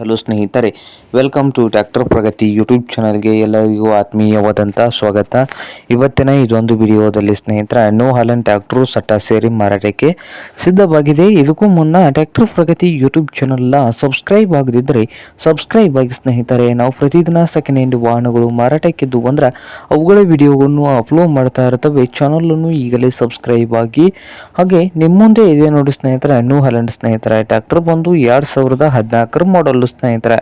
Hello ಸ್ನೇಹಿತರೆ, welcome to tractor Pragati YouTube ಚಾನಲ್ಗೆ ಎಲ್ಲರಿಗೂ ಆತ್ಮೀಯವಾದಂಥ ಸ್ವಾಗತ. ಇವತ್ತಿನ ಇದೊಂದು ವಿಡಿಯೋದಲ್ಲಿ ಸ್ನೇಹಿತರ ನ್ಯೂ ಹಾಲೆಂಡ್ ಟ್ರ್ಯಾಕ್ಟರ್ ಸಟ್ಟ ಸೇರಿ ಮಾರಾಟಕ್ಕೆ ಸಿದ್ಧವಾಗಿದೆ. ಇದಕ್ಕೂ ಮುನ್ನ ಟ್ರ್ಯಾಕ್ಟರ್ ಪ್ರಗತಿ ಯೂಟ್ಯೂಬ್ ಚಾನಲ್ನ ಸಬ್ಸ್ಕ್ರೈಬ್ ಆಗದಿದ್ದರೆ ಸಬ್ಸ್ಕ್ರೈಬ್ ಆಗಿ ಸ್ನೇಹಿತರೆ. ನಾವು ಪ್ರತಿದಿನ ಸೆಕೆಂಡ್ ಹ್ಯಾಂಡ್ ವಾಹನಗಳು ಮಾರಾಟಕ್ಕಿದ್ದು ಬಂದರೆ ಅವುಗಳ ವಿಡಿಯೋವನ್ನು ಅಪ್ಲೋಡ್ ಮಾಡ್ತಾ ಇರ್ತವೆ. ಚಾನಲನ್ನು ಈಗಲೇ ಸಬ್ಸ್ಕ್ರೈಬ್ ಆಗಿ. ಹಾಗೆ ನಿಮ್ಮ ಮುಂದೆ ಇದೆ ನೋಡಿ ಸ್ನೇಹಿತರೆ, ನ್ಯೂ ಹಾಲೆಂಡ್ ಸ್ನೇಹಿತರೆ ಟ್ರ್ಯಾಕ್ಟರ್ ಬಂದು 2014 ಮಾಡಲ್ ಸ್ನೇಹಿತರೆ.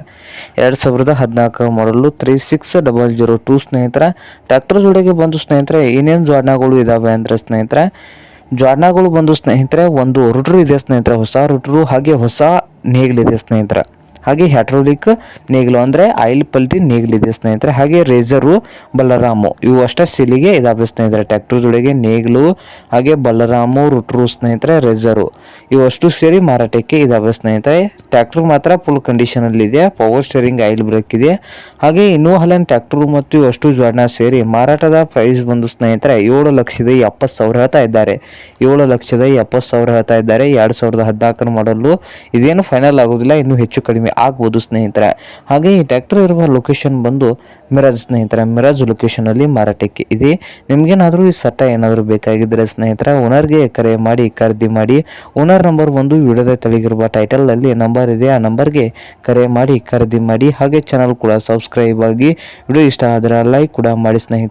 2014 ಮಾಡಲು 36002 ಸ್ನೇಹಿತರೆ. ಟ್ರ್ಯಾಕ್ಟರ್ ಜೊತೆಗೆ ಬಂದು ಸ್ನೇಹಿತರೆ ಏನೇನು ಜೋಡಣೆಗಳು ಇದಾವೆ ಅಂದರೆ ಸ್ನೇಹಿತರೆ, ಜೋಡಣೆಗಳು ಬಂದು ಸ್ನೇಹಿತರೆ ಒಂದು ರೂಟ್ರು ಇದೆ ಸ್ನೇಹಿತರೆ, ಹೊಸ ರೂಟ್ರು. ಹಾಗೆ ಹೊಸ ನೇಗಿಲಿದೆ ಸ್ನೇಹಿತರೆ. ಹಾಗೆ ಹ್ಯಾಡ್ರೋಲಿಕ್ ನೇಗಿಲು ಅಂದರೆ ಆಯಿಲ್ ಪಲ್ಟಿ ನೇಗಿಲಿದೆ ಸ್ನೇಹಿತರೆ. ಹಾಗೆ ರೇಜರು, ಬಲ್ಲರಾಮು ಇವು ಅಷ್ಟೇ ಸೇಲಿಗೆ ಇದಾವೆ ಸ್ನೇಹಿತರೆ. ಟ್ರ್ಯಾಕ್ಟರ್ ಜೊತೆಗೆ ನೇಗಿಲು, ಹಾಗೆ ಬಲ್ಲರಾಮು, ರೂಟ್ರು ಸ್ನೇಹಿತರೆ, ರೇಜರು ಇವಷ್ಟು ಸೇರಿ ಮಾರಾಟಕ್ಕೆ ಇದಾವೆ ಸ್ನೇಹಿತರೆ. ಟ್ರ್ಯಾಕ್ಟರ್ ಮಾತ್ರ ಫುಲ್ ಕಂಡೀಷನಲ್ಲಿ ಇದೆ. ಪವರ್ ಸ್ಟೇರಿಂಗ್, ಆಯಿಲ್ ಬ್ರೇಕ್ ಇದೆ. ಹಾಗೆ ನ್ಯೂ ಹಾಲೆಂಡ್ ಟ್ರ್ಯಾಕ್ಟರ್ ಮತ್ತು ಇವಷ್ಟು ಜೋಡಣೆ ಸೇರಿ ಮಾರಾಟದ ಪ್ರೈಸ್ ಬಂದು ಸ್ನೇಹಿತರೆ 7,70,000 ಹೇಳ್ತಾ ಇದ್ದಾರೆ. 7,70,000 ಹೇಳ್ತಾ ಇದ್ದಾರೆ. 2014 ಮಾಡಲು. ಇದೇನು ಫೈನಲ್ ಆಗೋದಿಲ್ಲ, ಇನ್ನೂ ಹೆಚ್ಚು ಕಡಿಮೆ ಆಗ್ಬೋದು ಸ್ನೇಹಿತರೆ. ಹಾಗೆ ಈ ಟ್ರ್ಯಾಕ್ಟರ್ ಇರುವ ಲೊಕೇಶನ್ ಬಂದು ಮಿರಾಜ್ ಸ್ನೇಹಿತರೆ. ಮಿರಾಜ್ ಲೊಕೇಶನಲ್ಲಿ ಮಾರಾಟಕ್ಕೆ ಇದೆ. ನಿಮ್ಗೇನಾದರೂ ಈ ಸಟ್ಟ ಏನಾದರೂ ಬೇಕಾಗಿದ್ದರೆ ಸ್ನೇಹಿತರೆ ಓನರ್ಗೆ ಕರೆ ಮಾಡಿ ಖರೀದಿ ಮಾಡಿ. ಓನರ್ ನಂಬರ್ ಬಂದು ವಿಡಿಯೋದ ತೆಳಗಿರುವ ಟೈಟಲಲ್ಲಿ ನಂಬರ್ ಇದೆ, ಆ ನಂಬರ್ಗೆ ಕರೆ ಮಾಡಿ ಖರೀದಿ ಮಾಡಿ. ಹಾಗೆ ಚಾನಲ್ ಕೂಡ ಸಬ್ಸ್ಕ್ರೈಬ್ ಆಗಿ. ವಿಡಿಯೋ ಇಷ್ಟ ಆದರೆ ಲೈಕ್ ಕೂಡ ಮಾಡಿ ಸ್ನೇಹಿತರೆ.